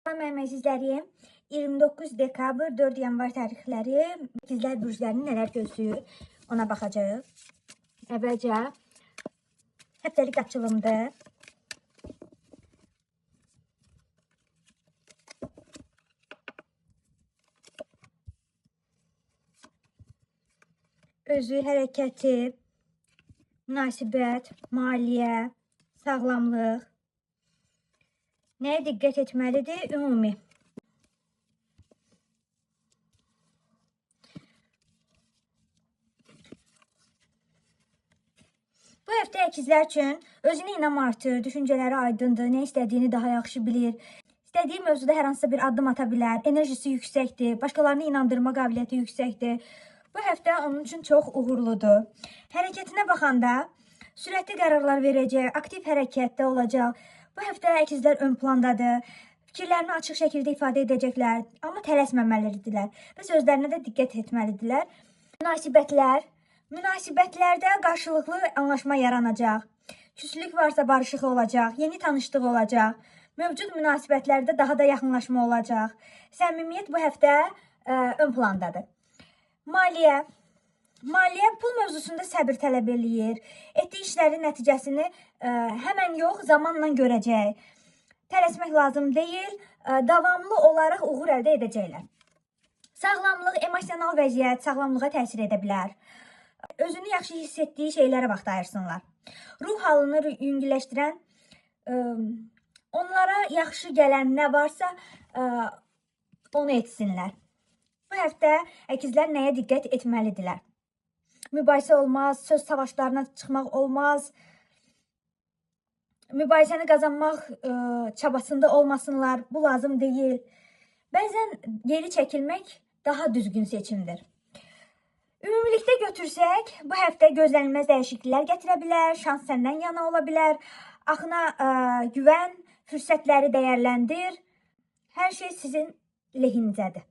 Mənim əzizlərim, 29 dekabr, 4 yanvar tarixləri ikizlər bürclərini nələr gözləyir, ona baxacağıq. Əvvəlcə həftəlik açılımdır. Özü, hərəkəti, münasibət, maliyyə, sağlamlıq. Nəyə diqqət etməlidir? Ümumi. Bu həftə əkizlər üçün özünə inam artır, düşüncələri aydındır, nə istədiyini daha yaxşı bilir. İstədiyi mövzuda hər hansısa bir addım ata bilər, enerjisi yüksəkdir, başqalarını inandırma qabiliyyəti yüksəkdir. Bu həftə onun üçün çox uğurludur. Hərəkətinə baxanda sürətli qərarlar verəcək, aktiv hərəkətdə olacaq. Bu həftə əkizlər ön plandadır. Fikirlərini açıq şəkildə ifadə edəcəklər, amma tələsməməlidirlər və sözlərinə də diqqət etməlidirlər. Münasibətlərdə qarşılıqlı anlaşma yaranacaq. Küslük varsa barışıq olacaq, yeni tanışlıq olacaq. Mövcud münasibətlərdə daha da yaxınlaşma olacaq. Səmimiyyət bu həftə ön plandadır. Maliyyə pul mövzusunda səbir tələb eləyir. Etdiyi işlərin nəticəsini həmən yox, zamanla görəcək. Tələsmək lazım deyil, davamlı olaraq uğur əldə edəcəklər. Sağlamlıq, emosional vəziyyət sağlamlığa təsir edə bilər. Özünü yaxşı hiss etdiyi şeylərə vaxt ayırsınlar. Ruh halını yüngülləşdirən, onlara yaxşı gələn nə varsa onu etsinlər. Bu həftə əkizlər nəyə diqqət etməlidirlər? Mübahisə olmaz, söz savaşlarına çıxmaq olmaz. Mübahisəni qazanmaq çabasında olmasınlar, bu lazım deyil. Bəzən geri çəkilmək daha düzgün seçimdir. Ümumilikdə götürsək, bu həftə gözlənilməz dəyişikliklər gətirə bilər, şans səndən yana ola bilər, axına güvən, fürsətləri dəyərləndir, hər şey sizin lehinizədir.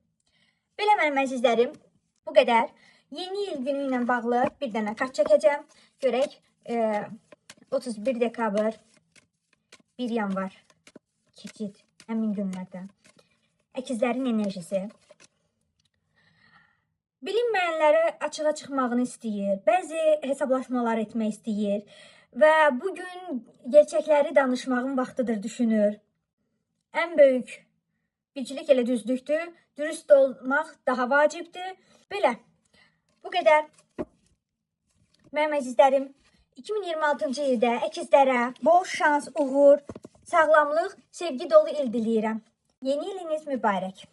Belə mənim əzizlərim, bu qədər. Yeni il günü ilə bağlı bir dənə kart çəkəcəm. Görək, 31 dekabr, 1 yanvar, keçid, həmin günlərdə. Əkizlərin enerjisi. Bilinməyənləri açığa çıxmağını istəyir, bəzi hesablaşmalar etmək istəyir və bugün gerçəkləri danışmağın vaxtıdır düşünür. Ən böyük bircilik elə düzlükdür, dürüst olmaq daha vacibdir. Belə, bu qədər. Mənim əzizlərim, 2026-cı ildə əkizlərə bol şans, uğur, sağlamlıq, sevgi dolu il diləyirəm. Yeni iliniz mübarək.